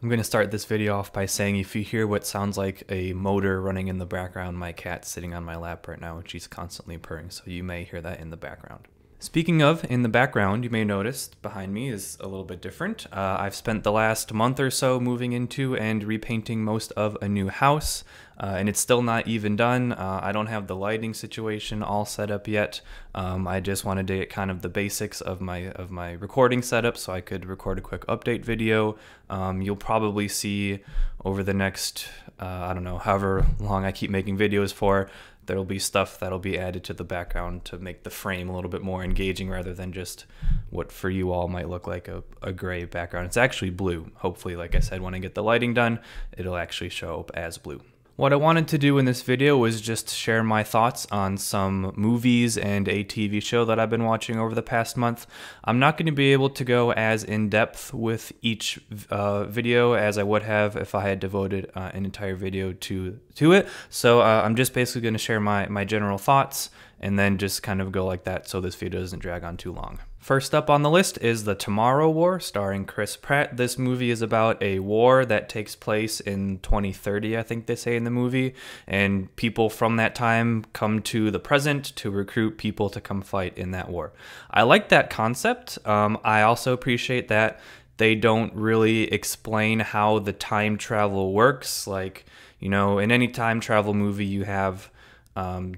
I'm going to start this video off by saying if you hear what sounds like a motor running in the background, my cat's sitting on my lap right now and she's constantly purring, so you may hear that in the background. Speaking of in the background, you may notice behind me is a little bit different. I've spent the last month or so moving into and repainting most of a new house, and it's still not even done. I don't have the lighting situation all set up yet. I just wanted to get kind of the basics of my recording setup so I could record a quick update video. You'll probably see over the next, I don't know, however long I keep making videos for, there'll be stuff that'll be added to the background to make the frame a little bit more engaging rather than just what for you all might look like a gray background. It's actually blue. Hopefully, like I said, when I get the lighting done, it'll actually show up as blue. What I wanted to do in this video was just share my thoughts on some movies and a TV show that I've been watching over the past month. I'm not going to be able to go as in-depth with each video as I would have if I had devoted an entire video to it. So I'm just basically going to share my general thoughts and then just kind of go like that so this video doesn't drag on too long. First up on the list is The Tomorrow War, starring Chris Pratt. This movie is about a war that takes place in 2030, I think they say in the movie, and people from that time come to the present to recruit people to come fight in that war. I like that concept. I also appreciate that they don't really explain how the time travel works. Like, you know, in any time travel movie you have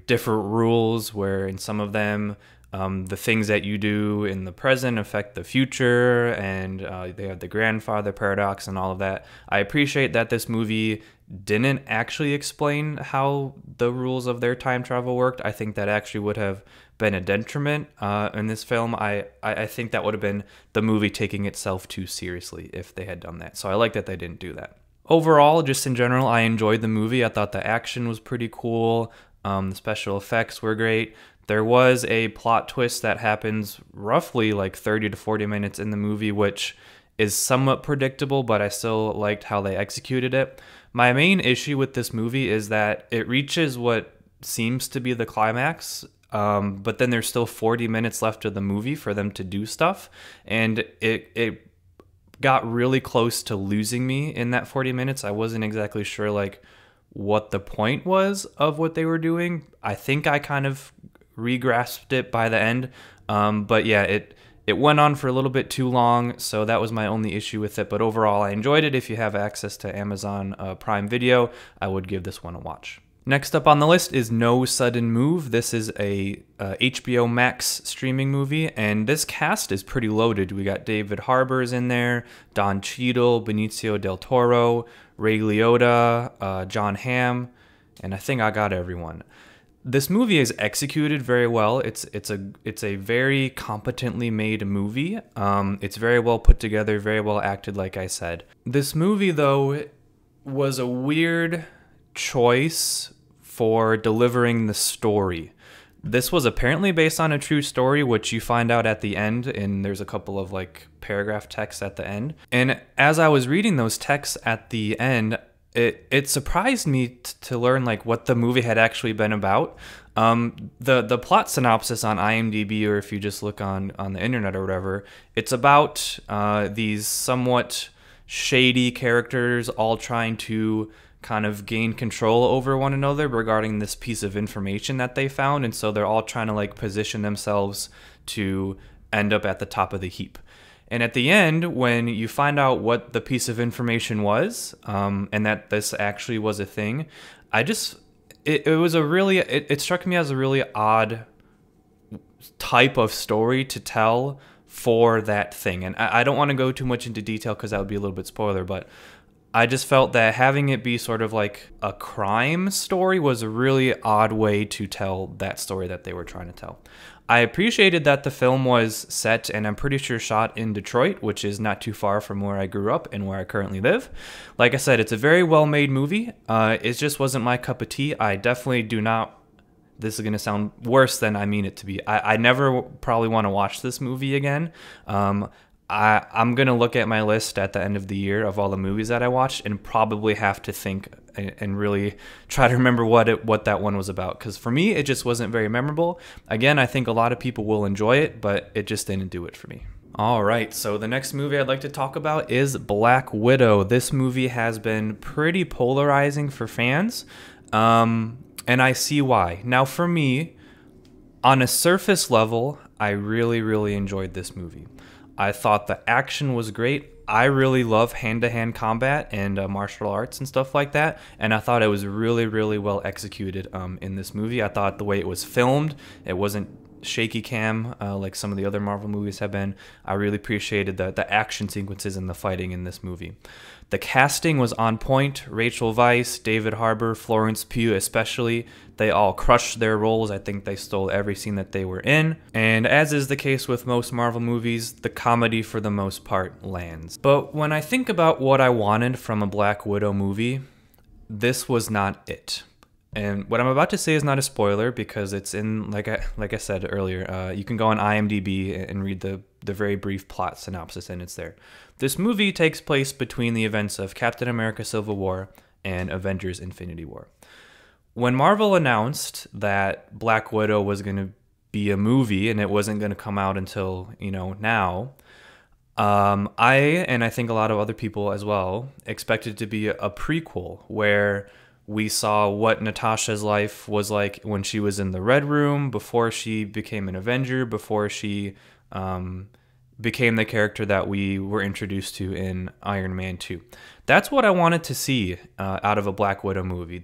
different rules where in some of them the things that you do in the present affect the future, and they have the grandfather paradox and all of that. I appreciate that this movie didn't actually explain how the rules of their time travel worked. I think that actually would have been a detriment in this film. I think that would have been the movie taking itself too seriously if they had done that. So I like that they didn't do that. Overall, just in general, I enjoyed the movie. I thought the action was pretty cool. The special effects were great. There was a plot twist that happens roughly like 30 to 40 minutes in the movie, which is somewhat predictable, but I still liked how they executed it. My main issue with this movie is that it reaches what seems to be the climax, but then there's still 40 minutes left of the movie for them to do stuff, and it got really close to losing me in that 40 minutes. I wasn't exactly sure like what the point was of what they were doing. I think I kind of re-grasped it by the end, but yeah, it went on for a little bit too long, so that was my only issue with it. But overall, I enjoyed it. If you have access to Amazon Prime Video, I would give this one a watch. Next up on the list is No Sudden Move. This is a HBO Max streaming movie, and this cast is pretty loaded. We got David Harbour's in there, Don Cheadle, Benicio del Toro, Ray Liotta, John Hamm, and I think I got everyone. This movie is executed very well. It's a very competently made movie. It's very well put together, very well acted, like I said. This movie, though, was a weird choice for delivering the story. This was apparently based on a true story, which you find out at the end, and there's a couple of like paragraph texts at the end. And as I was reading those texts at the end, it surprised me to learn like what the movie had actually been about. The plot synopsis on IMDb, or if you just look on the internet or whatever, it's about these somewhat shady characters all trying to kind of gain control over one another regarding this piece of information that they found, and so they're all trying to like position themselves to end up at the top of the heap. And at the end, when you find out what the piece of information was, and that this actually was a thing, it struck me as a really odd type of story to tell for that thing. And I don't want to go too much into detail because that would be a little bit spoiler, but I just felt that having it be sort of like a crime story was a really odd way to tell that story that they were trying to tell. I appreciated that the film was set, and I'm pretty sure shot in Detroit, which is not too far from where I grew up and where I currently live. Like I said, it's a very well-made movie. It just wasn't my cup of tea. I definitely do not, this is going to sound worse than I mean it to be, I never probably want to watch this movie again. I'm going to look at my list at the end of the year of all the movies that I watched and probably have to think and really try to remember what that one was about. Because for me, it just wasn't very memorable. Again, I think a lot of people will enjoy it, but it just didn't do it for me. All right, so the next movie I'd like to talk about is Black Widow. This movie has been pretty polarizing for fans, and I see why. Now, for me, on a surface level, I really enjoyed this movie. I thought the action was great. I really love hand-to-hand combat and martial arts and stuff like that, and I thought it was really well executed in this movie. I thought the way it was filmed, it wasn't shaky cam like some of the other Marvel movies have been. I really appreciated the action sequences and the fighting in this movie. The casting was on point. Rachel Weisz, David Harbour, Florence Pugh especially, they all crushed their roles. I think they stole every scene that they were in. And as is the case with most Marvel movies, the comedy for the most part lands. But when I think about what I wanted from a Black Widow movie, this was not it. And what I'm about to say is not a spoiler because it's in, like I said earlier, you can go on IMDb and read the very brief plot synopsis, and it's there. This movie takes place between the events of Captain America Civil War and Avengers Infinity War. When Marvel announced that Black Widow was going to be a movie and it wasn't going to come out until, now, I think a lot of other people as well expected it to be a prequel where we saw what Natasha's life was like when she was in the Red Room, before she became an Avenger, before she became the character that we were introduced to in Iron Man 2. That's what I wanted to see out of a Black Widow movie.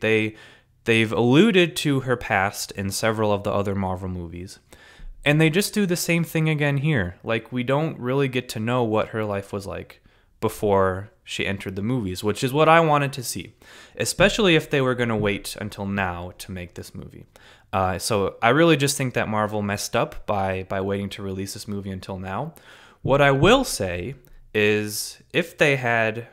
They've alluded to her past in several of the other Marvel movies, and they just do the same thing again here. Like, we don't really get to know what her life was like before she entered the movies, which is what I wanted to see, especially if they were going to wait until now to make this movie. So I really just think that Marvel messed up by waiting to release this movie until now. What I will say is if they had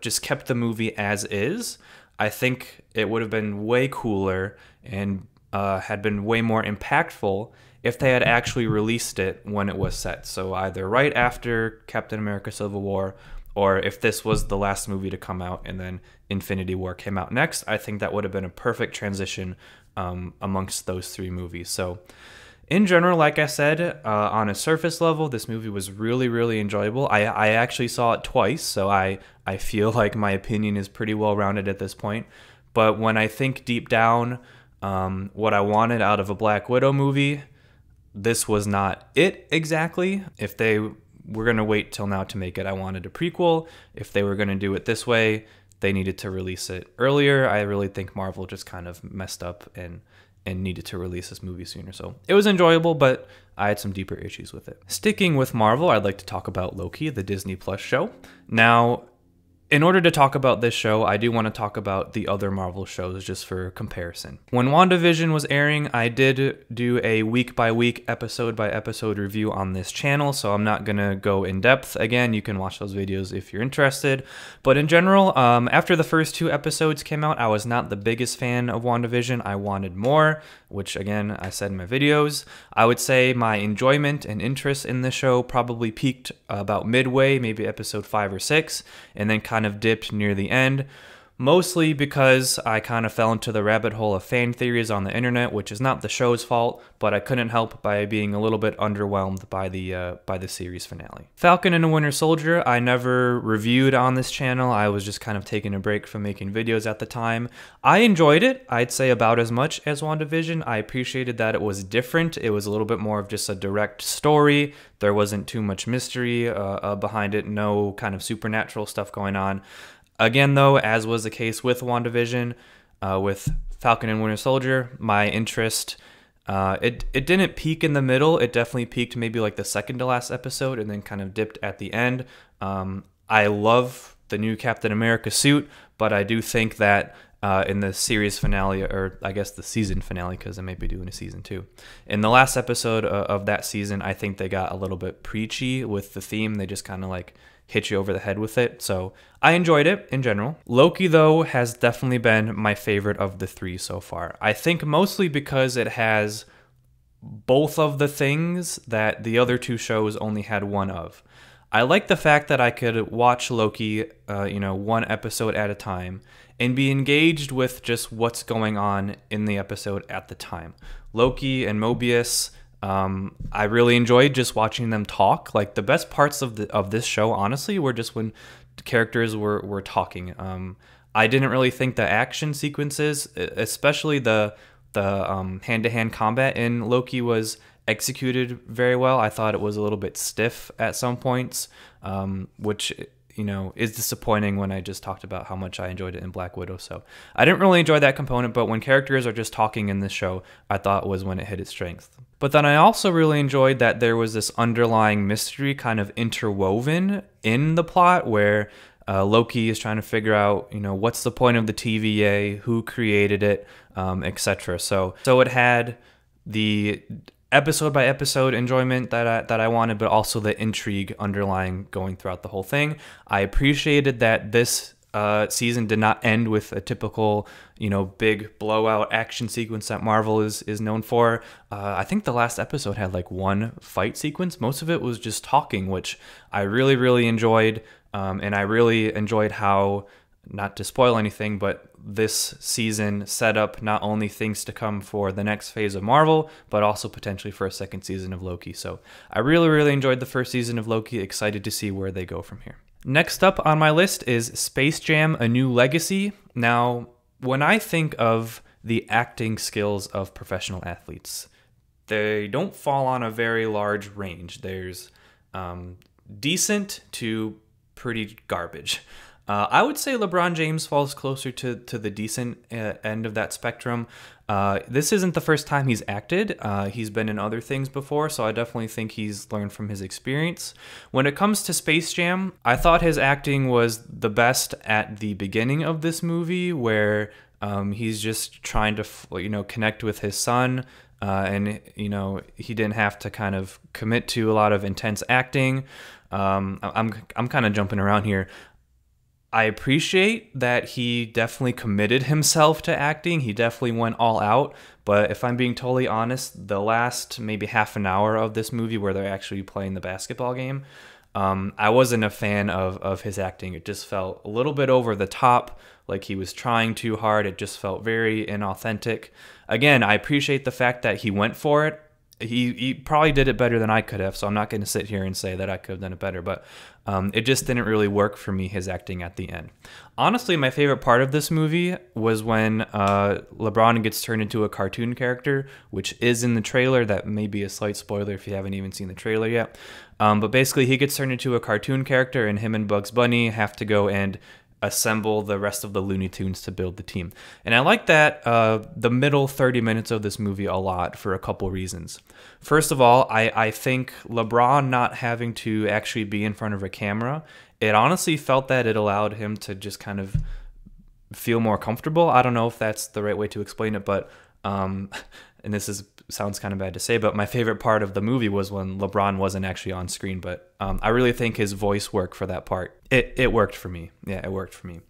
just kept the movie as is, I think it would have been way cooler and had been way more impactful if they had actually released it when it was set. So either right after Captain America Civil War, or if this was the last movie to come out and then Infinity War came out next, I think that would have been a perfect transition amongst those three movies. So in general, like I said, on a surface level, this movie was really enjoyable. I actually saw it twice, so I feel like my opinion is pretty well rounded at this point. But when I think deep down what I wanted out of a Black Widow movie, this was not it exactly. If they were going to wait till now to make it, I wanted a prequel. If they were going to do it this way, they needed to release it earlier. I really think Marvel just kind of messed up and needed to release this movie sooner. So it was enjoyable, but I had some deeper issues with it. Sticking with Marvel, I'd like to talk about Loki, the Disney Plus show. Now, in order to talk about this show, I do want to talk about the other Marvel shows just for comparison. When WandaVision was airing, I did do a week-by-week, episode-by-episode review on this channel, so I'm not going to go in depth. Again, you can watch those videos if you're interested. But in general, after the first 2 episodes came out, I was not the biggest fan of WandaVision. I wanted more, which again, I said in my videos. I would say my enjoyment and interest in the show probably peaked about midway, maybe episode 5 or 6, and then kind of dipped near the end, mostly because I kind of fell into the rabbit hole of fan theories on the internet, which is not the show's fault, but I couldn't help by being a little bit underwhelmed by the series finale. Falcon and the Winter Soldier, I never reviewed on this channel. I was just kind of taking a break from making videos at the time. I enjoyed it, I'd say about as much as WandaVision. I appreciated that it was different. It was a little bit more of just a direct story. There wasn't too much mystery behind it, no kind of supernatural stuff going on. Again, though, as was the case with WandaVision, with Falcon and Winter Soldier, my interest, it didn't peak in the middle. It definitely peaked maybe like the second to last episode and then kind of dipped at the end. I love the new Captain America suit, but I do think that in the series finale, or I guess the season finale, because I may be doing a season 2. In the last episode of that season, I think they got a little bit preachy with the theme. They just kind of like hit you over the head with it. So I enjoyed it in general. Loki, though, has definitely been my favorite of the 3 so far. I think mostly because it has both of the things that the other 2 shows only had one of. I like the fact that I could watch Loki, 1 episode at a time and be engaged with just what's going on in the episode at the time. Loki and Mobius, I really enjoyed just watching them talk. Like the best parts of this show, honestly, were just when the characters were talking. I didn't really think the action sequences, especially the hand-to-hand combat in Loki, was executed very well. I thought it was a little bit stiff at some points, which is disappointing when I just talked about how much I enjoyed it in Black Widow. So I didn't really enjoy that component, but when characters are just talking in this show, I thought was when it hit its strength. But then I also really enjoyed that there was this underlying mystery kind of interwoven in the plot where Loki is trying to figure out, what's the point of the TVA, who created it, etc. So it had the episode by episode enjoyment that I wanted, but also the intrigue underlying going throughout the whole thing. I appreciated that this season did not end with a typical, big blowout action sequence that Marvel is known for. I think the last episode had like one fight sequence. Most of it was just talking, which I really, really enjoyed. And I really enjoyed how, not to spoil anything, but this season set up not only things to come for the next phase of Marvel, but also potentially for a second season of Loki. So I really, really enjoyed the first season of Loki. Excited to see where they go from here. Next up on my list is Space Jam: A New Legacy. Now, when I think of the acting skills of professional athletes, they don't fall on a very large range. There's decent to pretty garbage. I would say LeBron James falls closer to the decent end of that spectrum. This isn't the first time he's acted. He's been in other things before, so I definitely think he's learned from his experience. When it comes to Space Jam, I thought his acting was the best at the beginning of this movie, where he's just trying to connect with his son, and he didn't have to kind of commit to a lot of intense acting. I'm kind of jumping around here. I appreciate that he definitely committed himself to acting. He definitely went all out. But if I'm being totally honest, the last maybe half an hour of this movie where they're actually playing the basketball game, I wasn't a fan of his acting. It just felt a little bit over the top, like he was trying too hard. It just felt very inauthentic. Again, I appreciate the fact that he went for it. He probably did it better than I could have, so I'm not going to sit here and say that I could have done it better, but it just didn't really work for me, his acting at the end. Honestly, my favorite part of this movie was when LeBron gets turned into a cartoon character, which is in the trailer. That may be a slight spoiler if you haven't even seen the trailer yet. But basically, he gets turned into a cartoon character, and him and Bugs Bunny have to go and assemble the rest of the Looney Tunes to build the team. And I like that the middle 30 minutes of this movie a lot for a couple reasons. First of all, I think LeBron not having to actually be in front of a camera, it honestly felt that it allowed him to just kind of feel more comfortable. I don't know if that's the right way to explain it, but and this sounds kind of bad to say, but my favorite part of the movie was when LeBron wasn't actually on screen. But I really think his voice worked for that part. It worked for me. Yeah, it worked for me.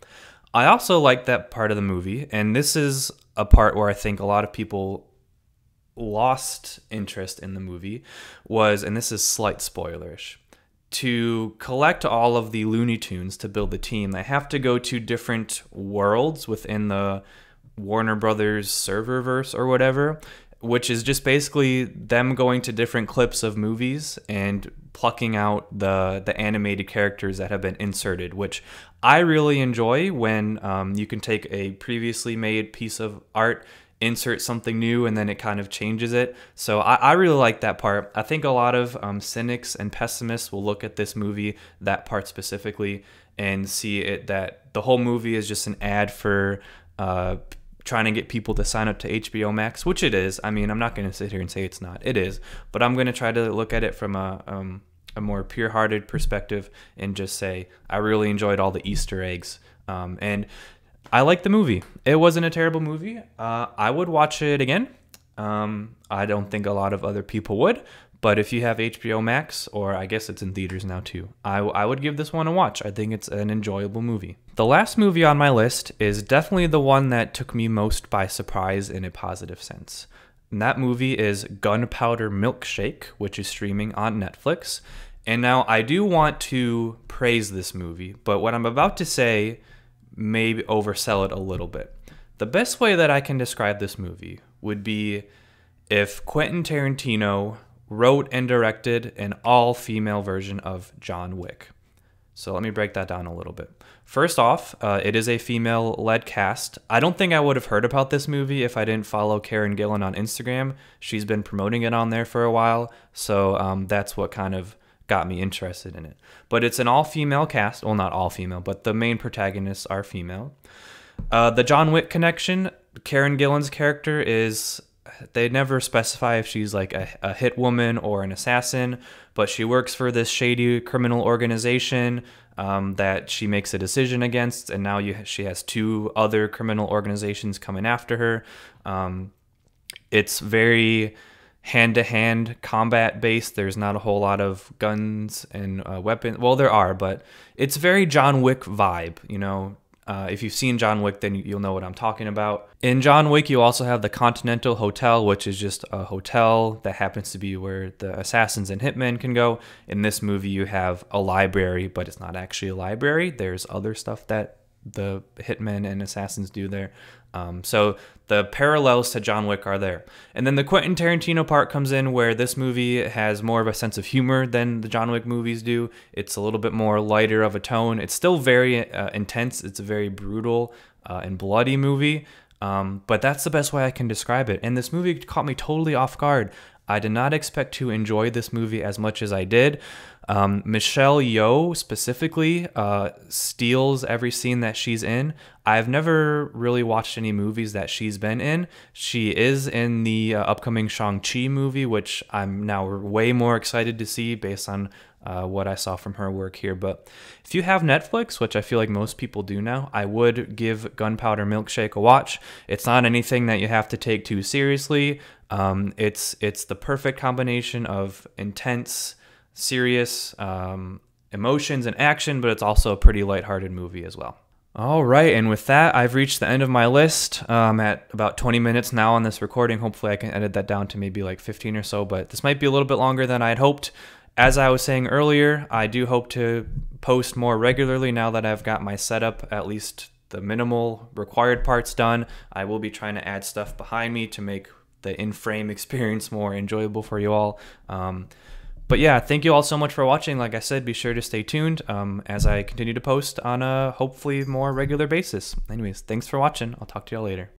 I also liked that part of the movie, and this is a part where I think a lot of people lost interest in the movie, and this is slight spoilerish, to collect all of the Looney Tunes to build the team, they have to go to different worlds within the Warner Brothers serververse or whatever, which is just basically them going to different clips of movies and plucking out the animated characters that have been inserted, which I really enjoy when you can take a previously made piece of art, insert something new, and then it kind of changes it. So I really like that part. I think a lot of cynics and pessimists will look at this movie, that part specifically, and see it that the whole movie is just an ad for trying to get people to sign up to HBO Max, which it is. I mean, I'm not going to sit here and say it's not. It is. But I'm going to try to look at it from a more pure-hearted perspective and just say I really enjoyed all the Easter eggs. And I like the movie. It wasn't a terrible movie. I would watch it again. I don't think a lot of other people would. But if you have HBO Max, or I guess it's in theaters now too, I would give this one a watch. I think it's an enjoyable movie. The last movie on my list is definitely the one that took me most by surprise in a positive sense. And that movie is Gunpowder Milkshake, which is streaming on Netflix. And now I do want to praise this movie, but what I'm about to say may oversell it a little bit. The best way that I can describe this movie would be if Quentin Tarantino wrote and directed an all-female version of John Wick. So let me break that down a little bit. First off, it is a female-led cast. I don't think I would have heard about this movie if I didn't follow Karen Gillan on Instagram. She's been promoting it on there for a while, so that's what kind of got me interested in it. But it's an all-female cast. Well, not all-female, but the main protagonists are female. The John Wick connection, Karen Gillan's character is... They never specify if she's like a hit woman or an assassin, but she works for this shady criminal organization that she makes a decision against, and now she has 2 other criminal organizations coming after her. It's very hand-to-hand combat based. There's not a whole lot of guns and weapons. Well, there are, but it's very John Wick vibe, you know. If you've seen John Wick, then you'll know what I'm talking about. In John Wick, you also have the Continental Hotel, which is just a hotel that happens to be where the assassins and hitmen can go. In this movie, you have a library, but it's not actually a library. There's other stuff that the hitmen and assassins do there. So the parallels to John Wick are there. And then the Quentin Tarantino part comes in where this movie has more of a sense of humor than the John Wick movies do. It's a little bit more lighter of a tone. It's still very intense. It's a very brutal and bloody movie. But that's the best way I can describe it. And this movie caught me totally off guard. I did not expect to enjoy this movie as much as I did. Michelle Yeoh specifically steals every scene that she's in. I've never really watched any movies that she's been in. She is in the upcoming Shang-Chi movie, which I'm now way more excited to see based on what I saw from her work here. But if you have Netflix, which I feel like most people do now, I would give Gunpowder Milkshake a watch. It's not anything that you have to take too seriously. It's the perfect combination of intense, serious emotions and action, but it's also a pretty lighthearted movie as well. All right, and with that, I've reached the end of my list. I'm at about 20 minutes now on this recording. Hopefully I can edit that down to maybe like 15 or so, but this might be a little bit longer than I had hoped. As I was saying earlier, I do hope to post more regularly now that I've got my setup, at least the minimal required parts done. I will be trying to add stuff behind me to make the in-frame experience more enjoyable for you all. But yeah, thank you all so much for watching. Like I said, be sure to stay tuned as I continue to post on a hopefully more regular basis. Anyways, thanks for watching. I'll talk to y'all later.